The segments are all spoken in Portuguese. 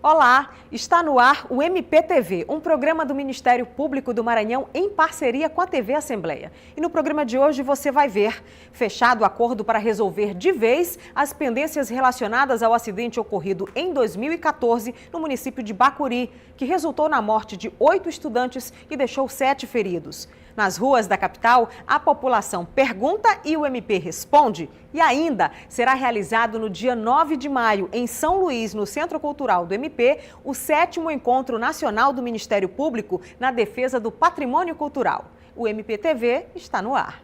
Olá, está no ar o MPTV, um programa do Ministério Público do Maranhão em parceria com a TV Assembleia. E no programa de hoje você vai ver fechado o acordo para resolver de vez as pendências relacionadas ao acidente ocorrido em 2014 no município de Bacuri, que resultou na morte de 8 estudantes e deixou 7 feridos. Nas ruas da capital, a população pergunta e o MP responde. E ainda será realizado no dia 9 de maio, em São Luís, no Centro Cultural do MP, o 7º Encontro Nacional do Ministério Público na defesa do patrimônio cultural. O MPTV está no ar.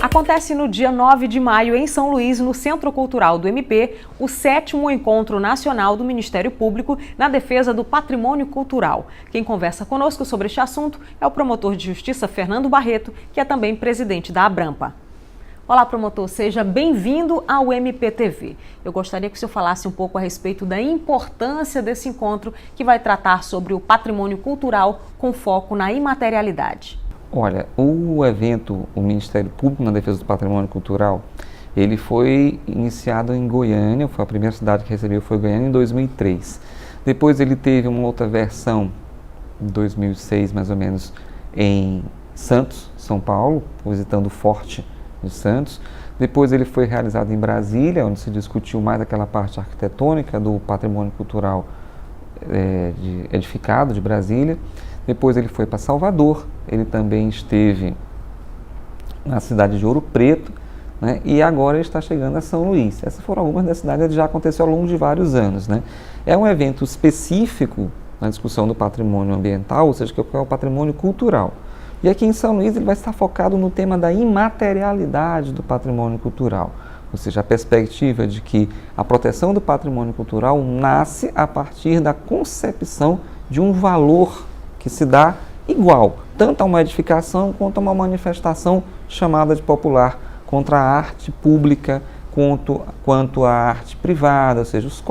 Acontece no dia 9 de maio, em São Luís, no Centro Cultural do MP, o 7º Encontro Nacional do Ministério Público na defesa do patrimônio cultural. Quem conversa conosco sobre este assunto é o promotor de justiça Fernando Barreto, que é também presidente da Abrampa. Olá, promotor, seja bem-vindo ao MPTV. Eu gostaria que o senhor falasse um pouco a respeito da importância desse encontro que vai tratar sobre o patrimônio cultural com foco na imaterialidade. Olha, o evento, o Ministério Público na Defesa do Patrimônio Cultural, ele foi iniciado em Goiânia, foi a primeira cidade que recebeu, foi Goiânia, em 2003. Depois ele teve uma outra versão, em 2006 mais ou menos, em Santos, São Paulo, visitando o Forte de Santos. Depois ele foi realizado em Brasília, onde se discutiu mais aquela parte arquitetônica do patrimônio cultural edificado de Brasília. Depois ele foi para Salvador, ele também esteve na cidade de Ouro Preto, né? E agora ele está chegando a São Luís. Essas foram algumas das cidades que já aconteceu ao longo de vários anos, né? É um evento específico na discussão do patrimônio ambiental, ou seja, que é o patrimônio cultural. E aqui em São Luís ele vai estar focado no tema da imaterialidade do patrimônio cultural, ou seja, a perspectiva de que a proteção do patrimônio cultural nasce a partir da concepção de um valor que se dá igual, tanto a uma edificação quanto a uma manifestação chamada de popular, contra a arte pública, quanto a arte privada, ou seja, os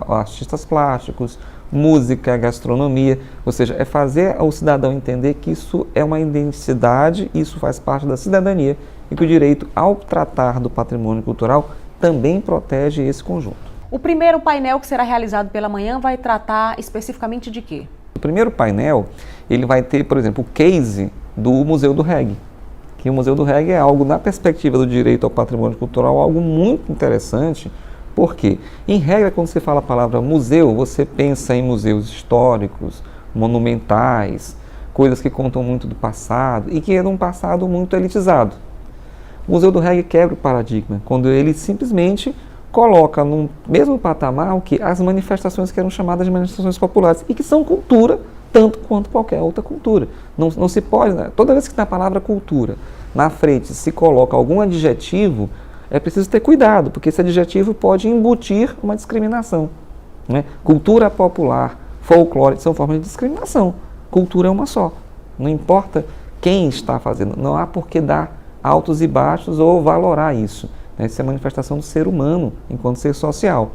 artistas plásticos, música, gastronomia, ou seja, é fazer o cidadão entender que isso é uma identidade, isso faz parte da cidadania e que o direito, ao tratar do patrimônio cultural, também protege esse conjunto. O primeiro painel que será realizado pela manhã vai tratar especificamente de quê? O primeiro painel, ele vai ter, por exemplo, o case do Museu do Reggae, que o Museu do Reggae é algo, na perspectiva do direito ao patrimônio cultural, algo muito interessante, porque, em regra, quando você fala a palavra museu, você pensa em museus históricos, monumentais, coisas que contam muito do passado e que é de um passado muito elitizado. O Museu do Reggae quebra o paradigma, quando ele simplesmente coloca no mesmo patamar o que as manifestações que eram chamadas de manifestações populares e que são cultura tanto quanto qualquer outra cultura. Não se pode, né? Toda vez que na palavra cultura na frente se coloca algum adjetivo, é preciso ter cuidado, porque esse adjetivo pode embutir uma discriminação, né? Cultura popular, folclore são formas de discriminação. Cultura é uma só. Não importa quem está fazendo, não há por que dar altos e baixos ou valorar isso. Essa é a manifestação do ser humano enquanto ser social.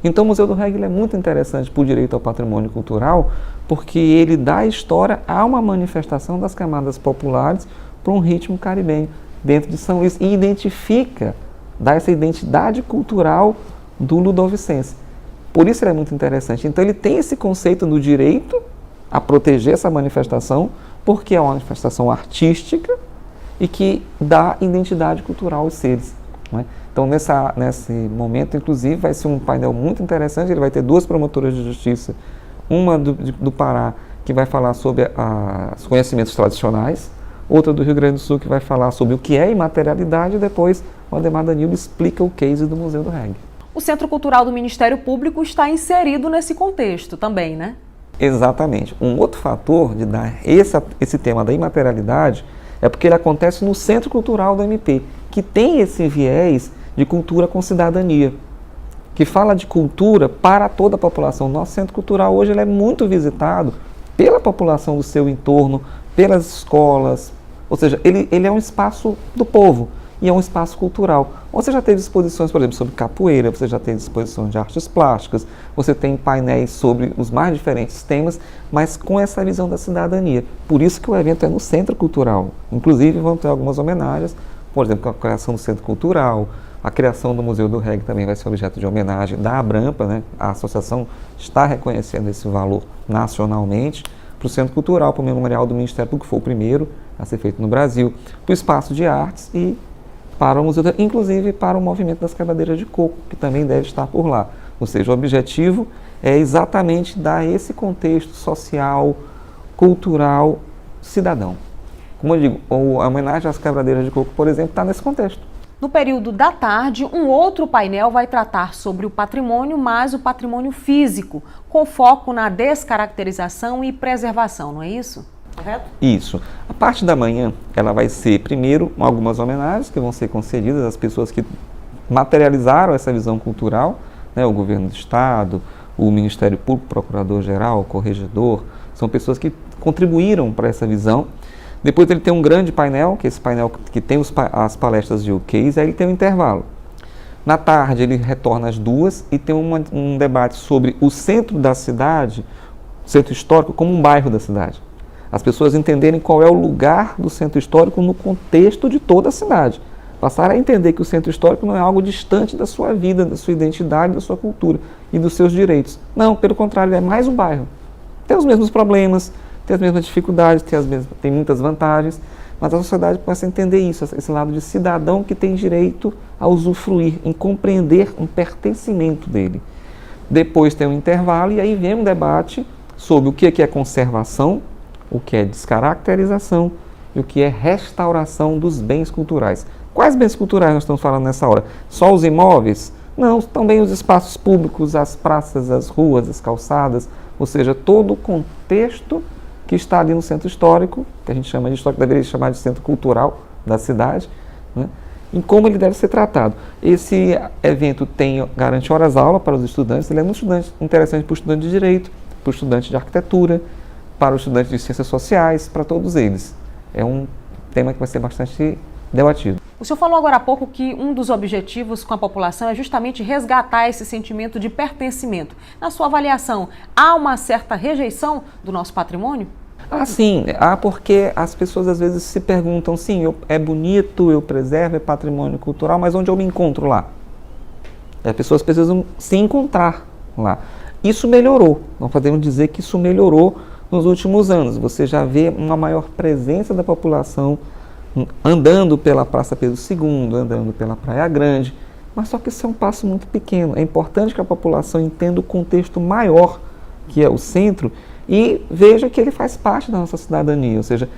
Então o Museu do Reggae é muito interessante para o direito ao patrimônio cultural, porque ele dá história a uma manifestação das camadas populares para um ritmo caribenho dentro de São Luís e identifica, dá essa identidade cultural do ludovicense. Por isso ele é muito interessante. Então ele tem esse conceito do direito a proteger essa manifestação, porque é uma manifestação artística e que dá identidade cultural aos seres. Então, nesse momento, inclusive, vai ser um painel muito interessante. Ele vai ter 2 promotoras de justiça, uma do Pará, que vai falar sobre os conhecimentos tradicionais, outra do Rio Grande do Sul, que vai falar sobre o que é imaterialidade, e depois o Ademar Danilo explica o case do Museu do Reggae. O Centro Cultural do Ministério Público está inserido nesse contexto também, né? Exatamente. Um outro fator de dar esse tema da imaterialidade é porque ele acontece no Centro Cultural do MP, que tem esse viés de cultura com cidadania, que fala de cultura para toda a população. Nosso Centro Cultural hoje ele é muito visitado pela população do seu entorno, pelas escolas, ou seja, ele é um espaço do povo e é um espaço cultural. Você já teve exposições, por exemplo, sobre capoeira, você já teve exposições de artes plásticas, você tem painéis sobre os mais diferentes temas, mas com essa visão da cidadania. Por isso que o evento é no Centro Cultural. Inclusive, vão ter algumas homenagens, por exemplo, com a criação do Centro Cultural, A criação do Museu do Reggae também vai ser objeto de homenagem da Abrampa, né? A associação está reconhecendo esse valor nacionalmente para o Centro Cultural, para o Memorial do Ministério Público, que foi o primeiro a ser feito no Brasil, para o Espaço de Artes e para o Museu, inclusive para o Movimento das Quebradeiras de Coco, que também deve estar por lá. Ou seja, o objetivo é exatamente dar esse contexto social, cultural, cidadão. Como eu digo, a homenagem às quebradeiras de coco, por exemplo, está nesse contexto. No período da tarde, um outro painel vai tratar sobre o patrimônio, mas o patrimônio físico, com foco na descaracterização e preservação, não é isso? Correto? Isso. A parte da manhã, ela vai ser, primeiro, algumas homenagens que vão ser concedidas às pessoas que materializaram essa visão cultural, né, o governo do Estado, o Ministério Público, o Procurador-Geral, o Corregedor, são pessoas que contribuíram para essa visão. Depois ele tem um grande painel, que é esse painel que tem as palestras de case, aí ele tem um intervalo. Na tarde ele retorna às 2h e tem um debate sobre o centro da cidade, o centro histórico, como um bairro da cidade. As pessoas entenderem qual é o lugar do centro histórico no contexto de toda a cidade. Passar a entender que o centro histórico não é algo distante da sua vida, da sua identidade, da sua cultura e dos seus direitos. Não, pelo contrário, é mais um bairro. Tem os mesmos problemas, tem as mesmas dificuldades, tem muitas vantagens, mas a sociedade começa a entender isso, esse lado de cidadão que tem direito a usufruir, em compreender um pertencimento dele. Depois tem um intervalo e aí vem um debate sobre o que é conservação, o que é descaracterização e o que é restauração dos bens culturais. Quais bens culturais nós estamos falando nessa hora? Só os imóveis? Não, também os espaços públicos, as praças, as ruas, as calçadas, ou seja, todo o contexto que está ali no centro histórico, que a gente chama de histórico, deveria chamar de centro cultural da cidade, né? Em como ele deve ser tratado. Esse evento garante horas-aula para os estudantes, ele é muito interessante para o estudante de Direito, para o estudante de Arquitetura, para o estudante de Ciências Sociais, para todos eles. É um tema que vai ser bastante debatido. O senhor falou agora há pouco que um dos objetivos com a população é justamente resgatar esse sentimento de pertencimento. Na sua avaliação, há uma certa rejeição do nosso patrimônio? Sim, porque as pessoas às vezes se perguntam, sim, é bonito, eu preservo, é patrimônio cultural, mas onde eu me encontro lá? As pessoas precisam se encontrar lá. Isso melhorou, nós podemos dizer que isso melhorou nos últimos anos. Você já vê uma maior presença da população andando pela Praça Pedro II, andando pela Praia Grande, mas só que isso é um passo muito pequeno. É importante que a população entenda o contexto maior, que é o centro, e veja que ele faz parte da nossa cidadania, ou seja,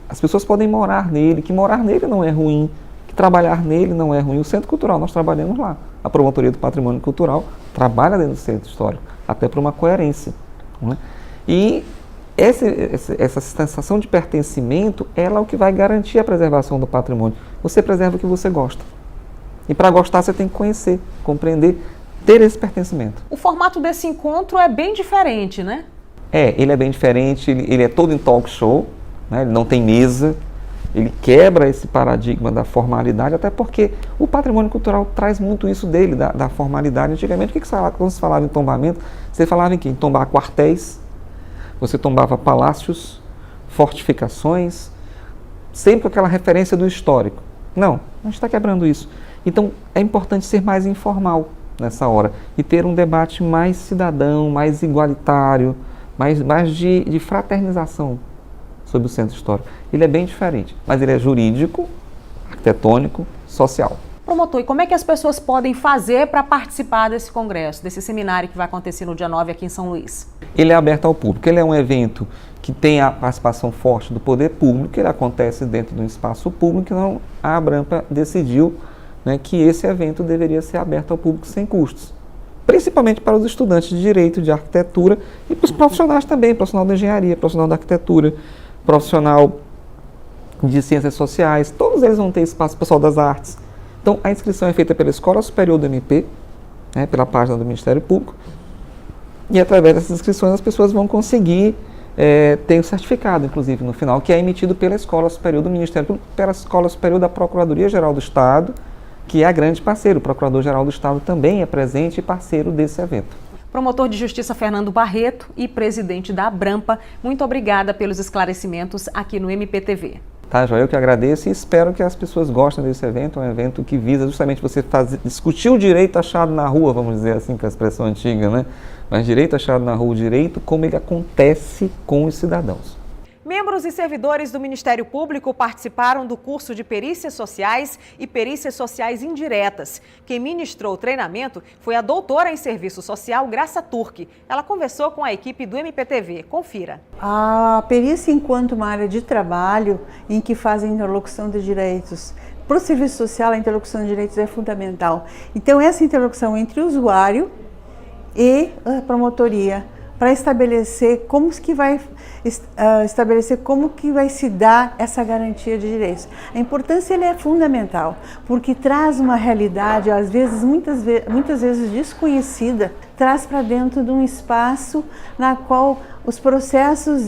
as pessoas podem morar nele, que morar nele não é ruim, que trabalhar nele não é ruim. O Centro Cultural, nós trabalhamos lá. A Promotoria do Patrimônio Cultural trabalha dentro do Centro Histórico, até para uma coerência, né? E essa sensação de pertencimento, ela é o que vai garantir a preservação do patrimônio. Você preserva o que você gosta. E para gostar você tem que conhecer, compreender, ter esse pertencimento. O formato desse encontro é bem diferente, né? Ele é bem diferente, ele é todo em talk show, né? Ele não tem mesa, ele quebra esse paradigma da formalidade, até porque o patrimônio cultural traz muito isso dele, da formalidade. Antigamente, quando se falava em tombamento, você falava em quê? Em tombar quartéis, você tombava palácios, fortificações, sempre com aquela referência do histórico. Não, a gente está quebrando isso. Então, é importante ser mais informal nessa hora e ter um debate mais cidadão, mais igualitário, mais de fraternização sobre o centro histórico. Ele é bem diferente, mas ele é jurídico, arquitetônico, social. Promotor, e como é que as pessoas podem fazer para participar desse congresso, desse seminário que vai acontecer no dia 9 aqui em São Luís? Ele é aberto ao público, ele é um evento que tem a participação forte do poder público, ele acontece dentro de um espaço público, então a Abrampa decidiu, né, que esse evento deveria ser aberto ao público sem custos, principalmente para os estudantes de Direito, de Arquitetura e para os profissionais também, profissional da Engenharia, profissional da Arquitetura, profissional de Ciências Sociais, todos eles vão ter espaço, pessoal das Artes. Então, a inscrição é feita pela Escola Superior do MP, né, pela página do Ministério Público, e através dessas inscrições as pessoas vão conseguir ter o certificado, inclusive, no final, que é emitido pela Escola Superior do Ministério Público, pela Escola Superior da Procuradoria-Geral do Estado, que é a grande parceira. O Procurador-Geral do Estado também é presente e parceiro desse evento. Promotor de Justiça Fernando Barreto e presidente da Abrampa, muito obrigada pelos esclarecimentos aqui no MPTV. Tá, Joel, eu que agradeço e espero que as pessoas gostem desse evento. É um evento que visa justamente você discutir o direito achado na rua, vamos dizer assim, com a expressão antiga, né? Mas direito achado na rua, o direito como ele acontece com os cidadãos. Membros e servidores do Ministério Público participaram do curso de Perícias Sociais e Perícias Sociais Indiretas. Quem ministrou o treinamento foi a doutora em Serviço Social, Graça Turque. Ela conversou com a equipe do MPTV. Confira. A perícia, enquanto uma área de trabalho em que fazem interlocução de direitos, para o serviço social a interlocução de direitos é fundamental. Então essa interlocução entre o usuário e a promotoria, para estabelecer como que vai se dar essa garantia de direitos. A importância é fundamental, porque traz uma realidade, às vezes, muitas vezes desconhecida, traz para dentro de um espaço na qual os processos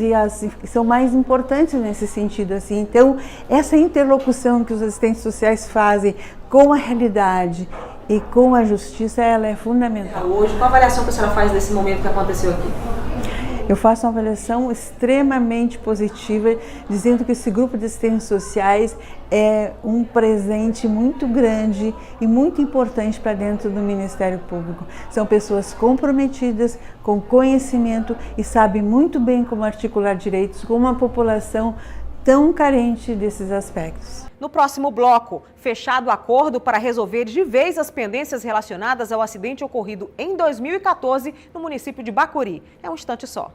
são mais importantes nesse sentido. Assim. Então, essa interlocução que os assistentes sociais fazem com a realidade e com a justiça, ela é fundamental. Hoje, qual a avaliação que a senhora faz desse momento que aconteceu aqui? Eu faço uma avaliação extremamente positiva, dizendo que esse grupo de assistentes sociais é um presente muito grande e muito importante para dentro do Ministério Público. São pessoas comprometidas, com conhecimento e sabem muito bem como articular direitos com uma população tão carente desses aspectos. No próximo bloco, fechado acordo para resolver de vez as pendências relacionadas ao acidente ocorrido em 2014 no município de Bacuri. É um instante só.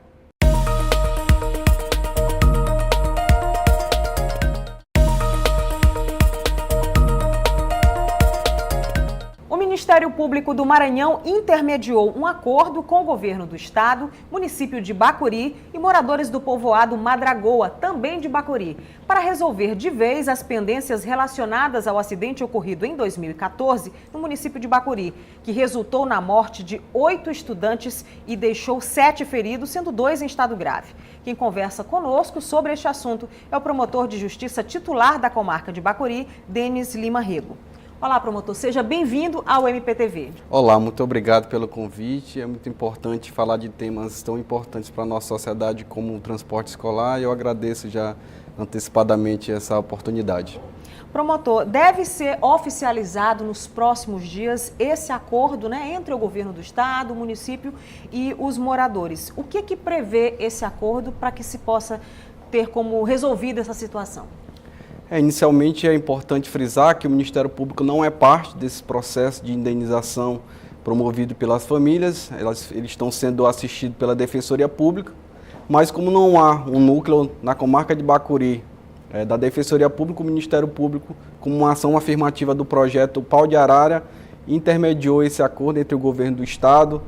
O Ministério Público do Maranhão intermediou um acordo com o governo do estado, município de Bacuri e moradores do povoado Madragoa, também de Bacuri, para resolver de vez as pendências relacionadas ao acidente ocorrido em 2014 no município de Bacuri, que resultou na morte de 8 estudantes e deixou 7 feridos, sendo 2 em estado grave. Quem conversa conosco sobre este assunto é o promotor de justiça titular da comarca de Bacuri, Denis Lima Rego. Olá, promotor, seja bem-vindo ao MPTV. Olá, muito obrigado pelo convite. É muito importante falar de temas tão importantes para a nossa sociedade como o transporte escolar e eu agradeço já antecipadamente essa oportunidade. Promotor, deve ser oficializado nos próximos dias esse acordo, entre o governo do estado, o município e os moradores. O que prevê esse acordo para que se possa ter como resolvida essa situação? Inicialmente é importante frisar que o Ministério Público não é parte desse processo de indenização promovido pelas famílias, eles estão sendo assistidos pela Defensoria Pública, mas como não há um núcleo na comarca de Bacuri da Defensoria Pública, o Ministério Público, como uma ação afirmativa do projeto Pau de Arara, intermediou esse acordo entre o governo do estado,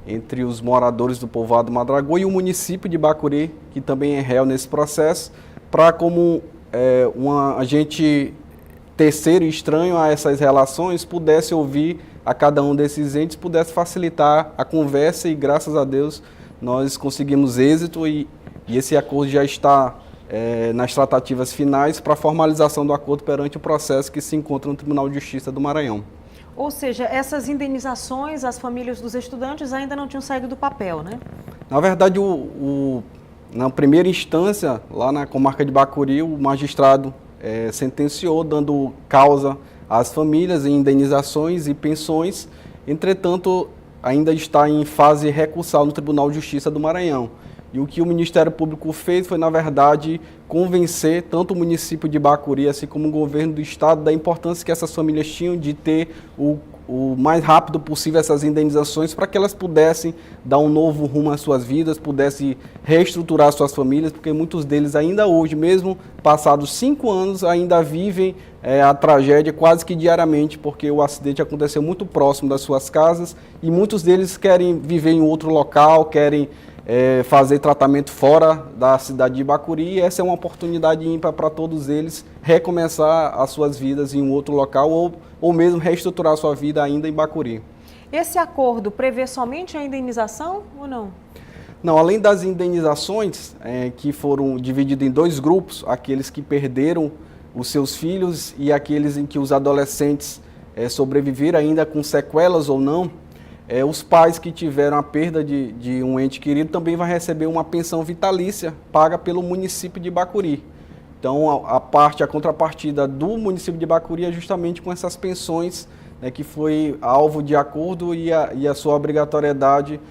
entre os moradores do povoado Madragoa e o município de Bacuri, que também é réu nesse processo, para como um agente terceiro e estranho a essas relações pudesse ouvir a cada um desses entes, pudesse facilitar a conversa e, graças a Deus, nós conseguimos êxito e esse acordo já está nas tratativas finais para a formalização do acordo perante o processo que se encontra no Tribunal de Justiça do Maranhão. Ou seja, essas indenizações, as famílias dos estudantes ainda não tinham saído do papel, né? Na verdade, na primeira instância, lá na comarca de Bacuri, o magistrado sentenciou, dando causa às famílias em indenizações e pensões. Entretanto, ainda está em fase recursal no Tribunal de Justiça do Maranhão. E o que o Ministério Público fez foi, na verdade, convencer tanto o município de Bacuri, assim como o governo do estado, da importância que essas famílias tinham de ter o mais rápido possível essas indenizações para que elas pudessem dar um novo rumo às suas vidas, pudessem reestruturar suas famílias, porque muitos deles ainda hoje, mesmo passados 5 anos, ainda vivem a tragédia quase que diariamente, porque o acidente aconteceu muito próximo das suas casas e muitos deles querem viver em outro local, querem fazer tratamento fora da cidade de Bacuri, e essa é uma oportunidade ímpar para todos eles recomeçar as suas vidas em um outro local ou mesmo reestruturar a sua vida ainda em Bacuri. Esse acordo prevê somente a indenização ou não? Não, além das indenizações que foram divididas em 2 grupos, aqueles que perderam os seus filhos e aqueles em que os adolescentes sobreviveram ainda com sequelas ou não, os pais que tiveram a perda de um ente querido também vão receber uma pensão vitalícia paga pelo município de Bacuri. Então, a contrapartida do município de Bacuri é justamente com essas pensões, né, que foi alvo de acordo e a sua obrigatoriedade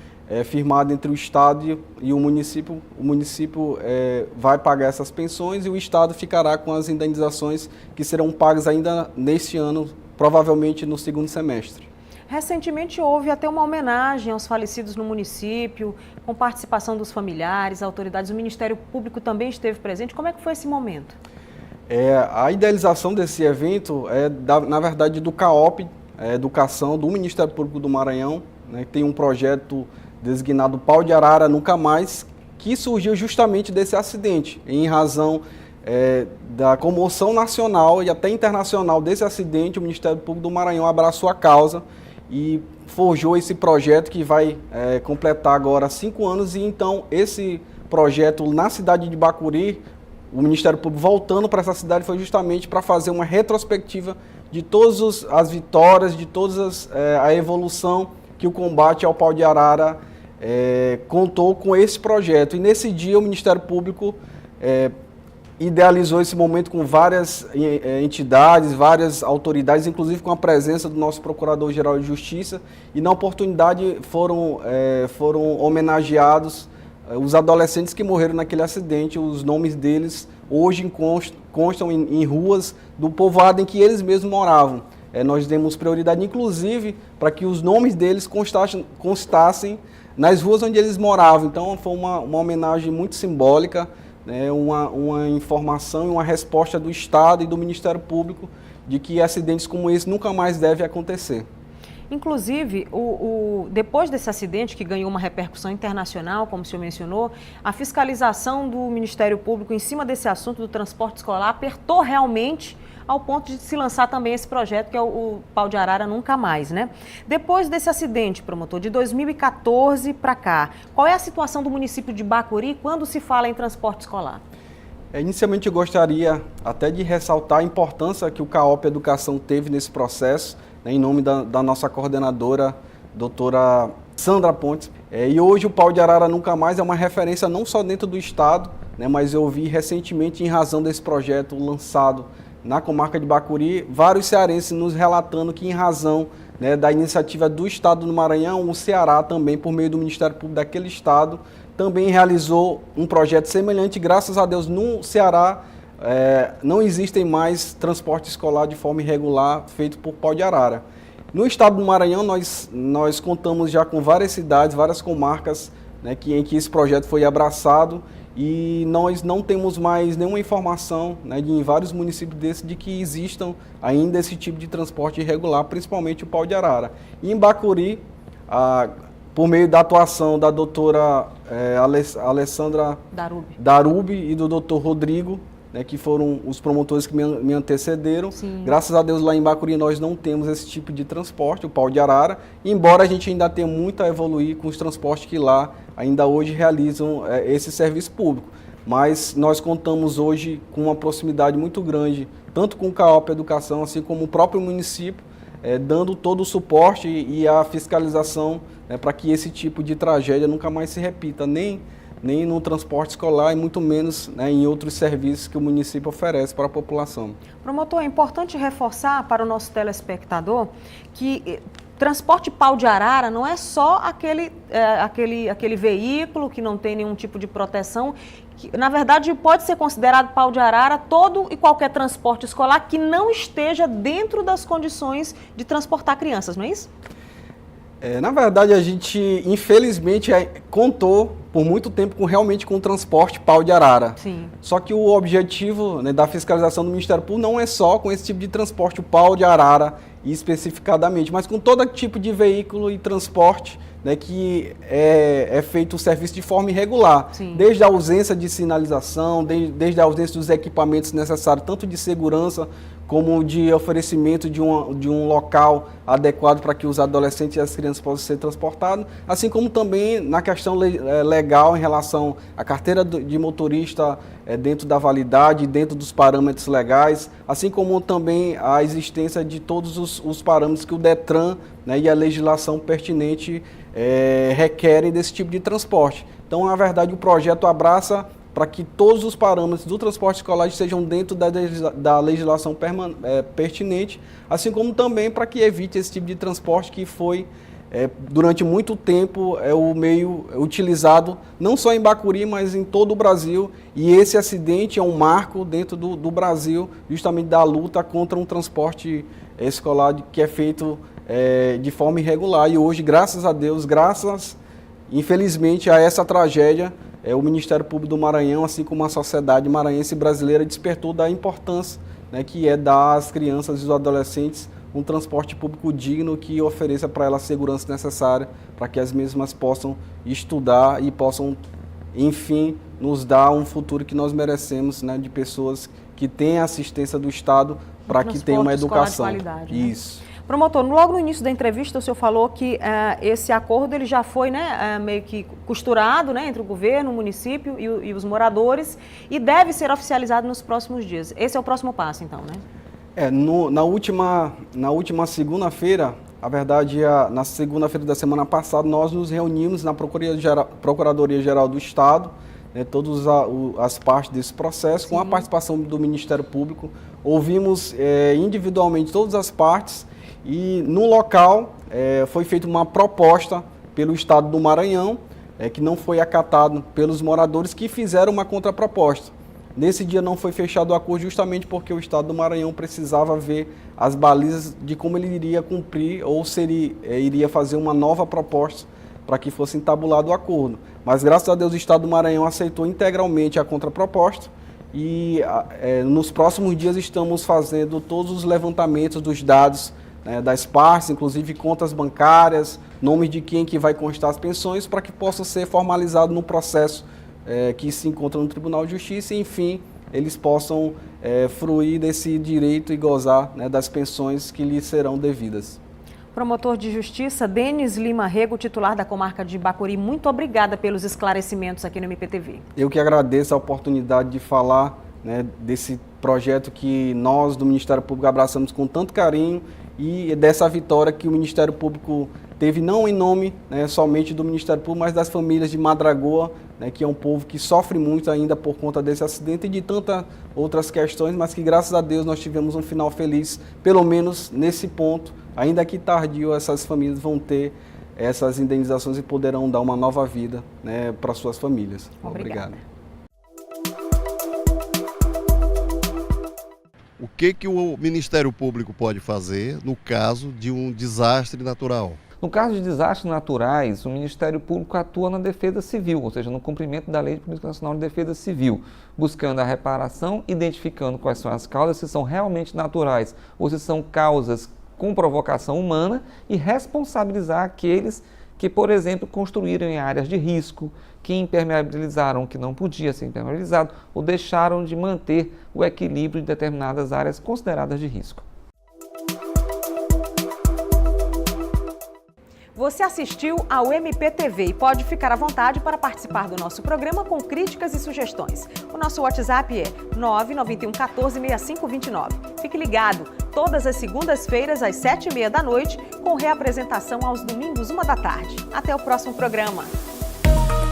firmada entre o Estado e o município. O município vai pagar essas pensões e o Estado ficará com as indenizações que serão pagas ainda neste ano, provavelmente no segundo semestre. Recentemente houve até uma homenagem aos falecidos no município, com participação dos familiares, autoridades, o Ministério Público também esteve presente. Como é que foi esse momento? A idealização desse evento na verdade, do CAOP, Educação, do Ministério Público do Maranhão, né, que tem um projeto designado Pau de Arara Nunca Mais, que surgiu justamente desse acidente, em razão da comoção nacional e até internacional desse acidente. O Ministério Público do Maranhão abraçou a causa e forjou esse projeto que vai completar agora 5 anos, e então esse projeto na cidade de Bacuri, o Ministério Público voltando para essa cidade foi justamente para fazer uma retrospectiva de todas as vitórias, de todas a evolução que o combate ao pau de arara contou com esse projeto. E nesse dia o Ministério Público idealizou esse momento com várias entidades, várias autoridades, inclusive com a presença do nosso Procurador-Geral de Justiça, e na oportunidade foram homenageados os adolescentes que morreram naquele acidente. Os nomes deles hoje constam em ruas do povoado em que eles mesmos moravam. Nós demos prioridade, inclusive, para que os nomes deles constassem nas ruas onde eles moravam. Então foi uma homenagem muito simbólica, uma informação e uma resposta do Estado e do Ministério Público de que acidentes como esse nunca mais devem acontecer. Inclusive, depois desse acidente, que ganhou uma repercussão internacional, como o senhor mencionou, a fiscalização do Ministério Público em cima desse assunto do transporte escolar apertou realmente ao ponto de se lançar também esse projeto, que é o Pau de Arara Nunca Mais, né? Depois desse acidente, promotor, de 2014 para cá, qual é a situação do município de Bacuri quando se fala em transporte escolar? Inicialmente eu gostaria até de ressaltar a importância que o CAOP Educação teve nesse processo, em nome da nossa coordenadora, doutora Sandra Pontes. E hoje o Pau de Arara Nunca Mais é uma referência não só dentro do Estado, mas eu vi recentemente, em razão desse projeto lançado na comarca de Bacuri, vários cearenses nos relatando que, em razão da iniciativa do Estado do Maranhão, o Ceará também, por meio do Ministério Público daquele Estado, também realizou um projeto semelhante. Graças a Deus, no Ceará, não existem mais transporte escolar de forma irregular feito por Pau de Arara. No Estado do Maranhão, nós contamos já com várias cidades, várias comarcas em que esse projeto foi abraçado, e nós não temos mais nenhuma informação em vários municípios desses de que existam ainda esse tipo de transporte irregular, principalmente o Pau de Arara. E em Bacuri, por meio da atuação da doutora Alessandra Darubi e do doutor Rodrigo, que foram os promotores que me antecederam. Sim. Graças a Deus, lá em Bacuri nós não temos esse tipo de transporte, o Pau de Arara, embora a gente ainda tenha muito a evoluir com os transportes que lá ainda hoje realizam esse serviço público. Mas nós contamos hoje com uma proximidade muito grande, tanto com o CAOP Educação, assim como o próprio município, dando todo o suporte e a fiscalização para que esse tipo de tragédia nunca mais se repita, nem no transporte escolar e muito menos em outros serviços que o município oferece para a população. Promotor, é importante reforçar para o nosso telespectador que transporte Pau de Arara não é só aquele veículo que não tem nenhum tipo de proteção, que, na verdade, pode ser considerado Pau de Arara todo e qualquer transporte escolar que não esteja dentro das condições de transportar crianças, não é isso? Na verdade, a gente, infelizmente, contou por muito tempo realmente com o transporte Pau de Arara. Sim. Só que o objetivo da fiscalização do Ministério Público não é só com esse tipo de transporte, o Pau de Arara especificadamente, mas com todo tipo de veículo e transporte que é feito o serviço de forma irregular. Sim. Desde a ausência de sinalização, desde a ausência dos equipamentos necessários, tanto de segurança como de oferecimento de um local adequado para que os adolescentes e as crianças possam ser transportados, assim como também na questão legal em relação à carteira de motorista dentro da validade, dentro dos parâmetros legais, assim como também a existência de todos os parâmetros que o DETRAN e a legislação pertinente requerem desse tipo de transporte. Então, na verdade, o projeto abraça para que todos os parâmetros do transporte escolar sejam dentro da legislação pertinente, assim como também para que evite esse tipo de transporte que foi, durante muito tempo, o meio utilizado não só em Bacuri, mas em todo o Brasil. E esse acidente é um marco dentro do Brasil, justamente da luta contra um transporte escolar que é feito de forma irregular. E hoje, graças a Deus, infelizmente, a essa tragédia, o Ministério Público do Maranhão, assim como a sociedade maranhense e brasileira, despertou da importância, né, que é dar às crianças e aos adolescentes um transporte público digno que ofereça para elas a segurança necessária para que as mesmas possam estudar e possam, enfim, nos dar um futuro que nós merecemos, né, de pessoas que têm a assistência do Estado para que tenham uma educação. De qualidade, né? Isso. Promotor, logo no início da entrevista o senhor falou que esse acordo ele já foi, né, meio que costurado, né, entre o governo, o município e os moradores e deve ser oficializado nos próximos dias. Esse é o próximo passo, então, né? Na última segunda-feira, na verdade, na segunda-feira da semana passada, nós nos reunimos na Procuradoria-Geral do Estado, né, todas as partes desse processo, com a participação do Ministério Público. Ouvimos individualmente todas as partes e no local foi feita uma proposta pelo Estado do Maranhão, que não foi acatado pelos moradores que fizeram uma contraproposta. Nesse dia não foi fechado o acordo justamente porque o Estado do Maranhão precisava ver as balizas de como ele iria cumprir ou se ele iria fazer uma nova proposta para que fosse entabulado o acordo. Mas graças a Deus o Estado do Maranhão aceitou integralmente a contraproposta e nos próximos dias estamos fazendo todos os levantamentos dos dados, né, das partes, inclusive contas bancárias, nomes de quem que vai constar as pensões para que possa ser formalizado no processo que se encontra no Tribunal de Justiça e, enfim, eles possam fruir desse direito e gozar, né, das pensões que lhes serão devidas. Promotor de Justiça, Denis Lima Rego, titular da comarca de Bacuri, muito obrigada pelos esclarecimentos aqui no MPTV. Eu que agradeço a oportunidade de falar, né, desse projeto que nós do Ministério Público abraçamos com tanto carinho e dessa vitória que o Ministério Público teve não em nome, né, somente do Ministério Público, mas das famílias de Madragoa, né, que é um povo que sofre muito ainda por conta desse acidente e de tantas outras questões, mas que graças a Deus nós tivemos um final feliz, pelo menos nesse ponto, ainda que tardio, essas famílias vão ter essas indenizações e poderão dar uma nova vida, né, para suas famílias. Obrigado. O que o Ministério Público pode fazer no caso de um desastre natural? No caso de desastres naturais, o Ministério Público atua na defesa civil, ou seja, no cumprimento da Lei de Política Nacional de Defesa Civil, buscando a reparação, identificando quais são as causas, se são realmente naturais ou se são causas com provocação humana e responsabilizar aqueles que, por exemplo, construíram em áreas de risco, que impermeabilizaram o que não podia ser impermeabilizado ou deixaram de manter o equilíbrio de determinadas áreas consideradas de risco. Você assistiu ao MPTV e pode ficar à vontade para participar do nosso programa com críticas e sugestões. O nosso WhatsApp é 991 14 6529. Fique ligado, todas as segundas-feiras às 7h30 da noite, com reapresentação aos domingos 1 da tarde. Até o próximo programa.